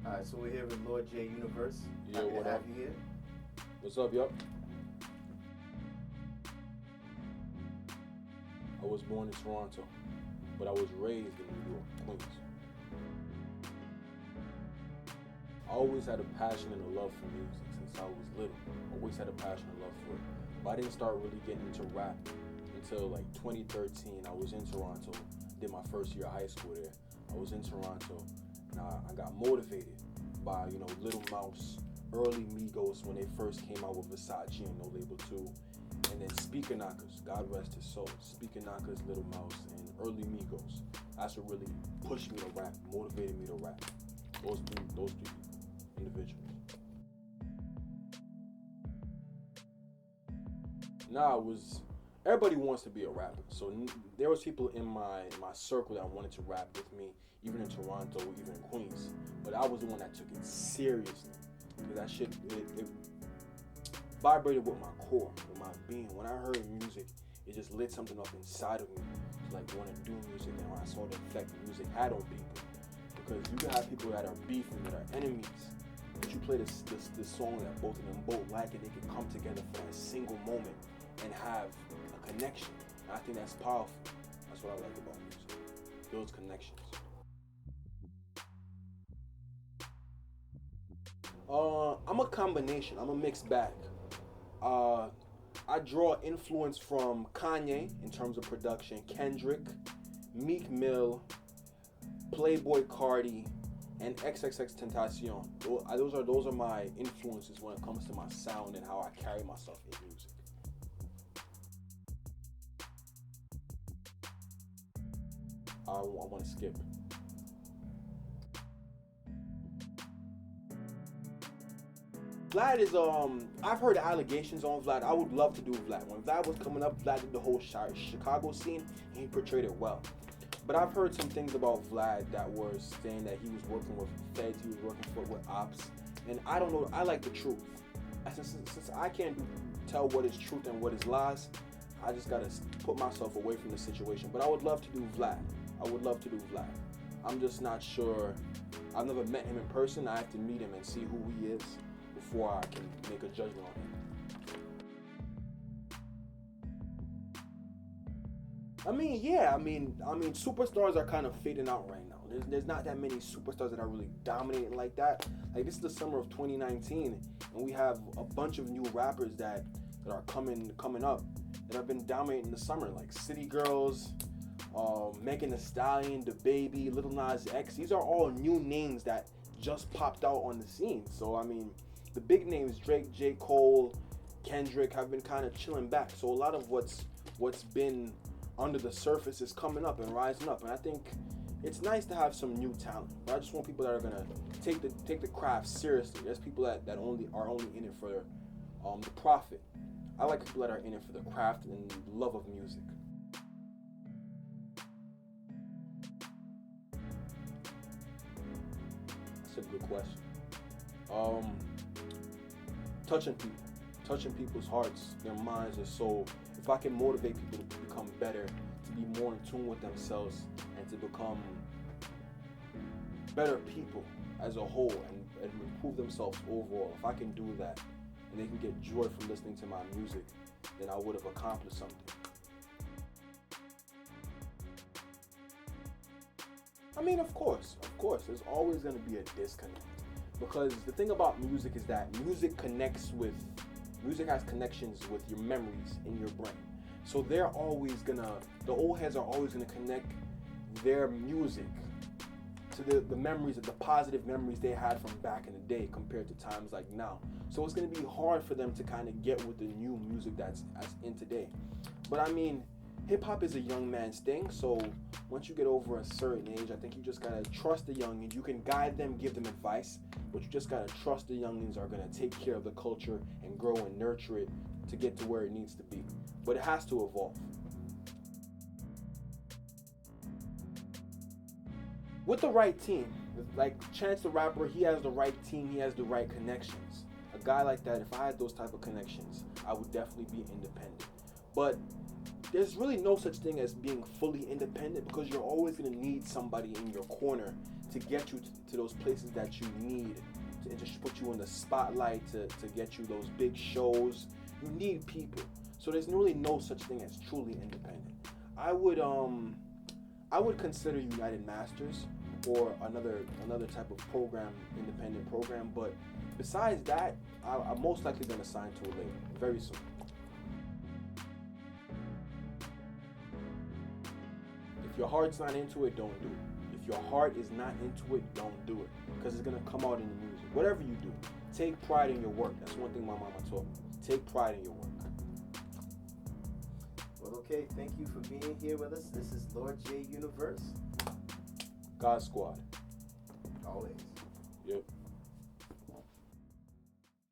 Alright, so we're here with Lord J Universe. Yeah, Happy what to up? have you here. What's up, yup? I was born in Toronto, but I was raised in New York, Queens. I always had a passion and a love for music since I was little. Always had a passion and love for it. But I didn't start really getting into rap until like 2013. I was in Toronto, did my first year of high school there. I was in Toronto, and I got motivated by, Lil Mouse, early Migos when they first came out with Versace and No Label 2. And then Speaker Knockers, God rest his soul. Speaker Knockers, Lil Mouse, and early Migos. That's what really pushed me to rap, motivated me to rap. Those three individuals. Everybody wants to be a rapper. So there was people in my circle that wanted to rap with me, even in Toronto, even in Queens. But I was the one that took it seriously. Because that shit, it vibrated with my core, with my being. When I heard music, it just lit something up inside of me to like want to do music. And when I saw the effect music had on people, because you can have people that are beefing, that are enemies, but you play this song that both of them both like, and they can come together for a single moment and have a connection. And I think that's powerful. That's what I like about music. It builds connections. I'm a combination. I'm a mixed bag. I draw influence from Kanye in terms of production, Kendrick, Meek Mill, Playboy Cardi, and XXXTentacion. Those are my influences when it comes to my sound and how I carry myself in music. I want to skip. Vlad is I've heard allegations on Vlad. I would love to do Vlad. When Vlad was coming up, Vlad did the whole Chicago scene, and he portrayed it well. But I've heard some things about Vlad that were saying that he was working with feds, he was working with ops, and I don't know. I like the truth. Since I can't tell what is truth and what is lies, I just gotta put myself away from the situation. But I would love to do Vlad. I would love to do Vlad. I'm just not sure. I've never met him in person. I have to meet him and see who he is before I can make a judgment on him. I mean, superstars are kind of fading out right now. There's not that many superstars that are really dominating like that. Like, this is the summer of 2019, and we have a bunch of new rappers that are coming up that have been dominating the summer, like City Girls, Megan Thee Stallion, The Baby, Lil Nas X. These are all new names that just popped out on the scene. So I mean, the big names, Drake, J. Cole, Kendrick, have been kind of chilling back. So a lot of what's been under the surface is coming up and rising up. And I think it's nice to have some new talent. But I just want people that are gonna take the craft seriously. There's people that are only in it for the profit. I like people that are in it for the craft and love of music. That's a good question. Touching people's hearts, their minds, their soul. If I can motivate people to become better, to be more in tune with themselves, and to become better people as a whole, and improve themselves overall, if I can do that, and they can get joy from listening to my music, then I would have accomplished something. I mean, of course, there's always going to be a disconnect. Because the thing about music is that music has connections with your memories in your brain. So the old heads are always gonna connect their music to the memories, of the positive memories they had from back in the day compared to times like now. So it's gonna be hard for them to kind of get with the new music that's in today. But I mean, hip hop is a young man's thing, so once you get over a certain age, I think you just gotta trust the youngins. You can guide them, give them advice, but you just gotta trust the youngins are gonna take care of the culture and grow and nurture it to get to where it needs to be. But it has to evolve. With the right team, like Chance the Rapper, he has the right team, he has the right connections. A guy like that, if I had those type of connections, I would definitely be independent. But there's really no such thing as being fully independent, because you're always going to need somebody in your corner to get you to those places that you need, and just put you in the spotlight, to get you those big shows. You need people. So there's really no such thing as truly independent. I would consider United Masters or another type of program, independent program, but besides that, I'm most likely going to sign to a label very soon. If your heart's not into it, don't do it. If your heart is not into it, don't do it, because it's going to come out in the music. Whatever you do, take pride in your work. That's one thing my mama taught me. Take pride in your work. Well, okay, thank you for being here with us. This is Lord J Universe. God Squad. Always. Yep.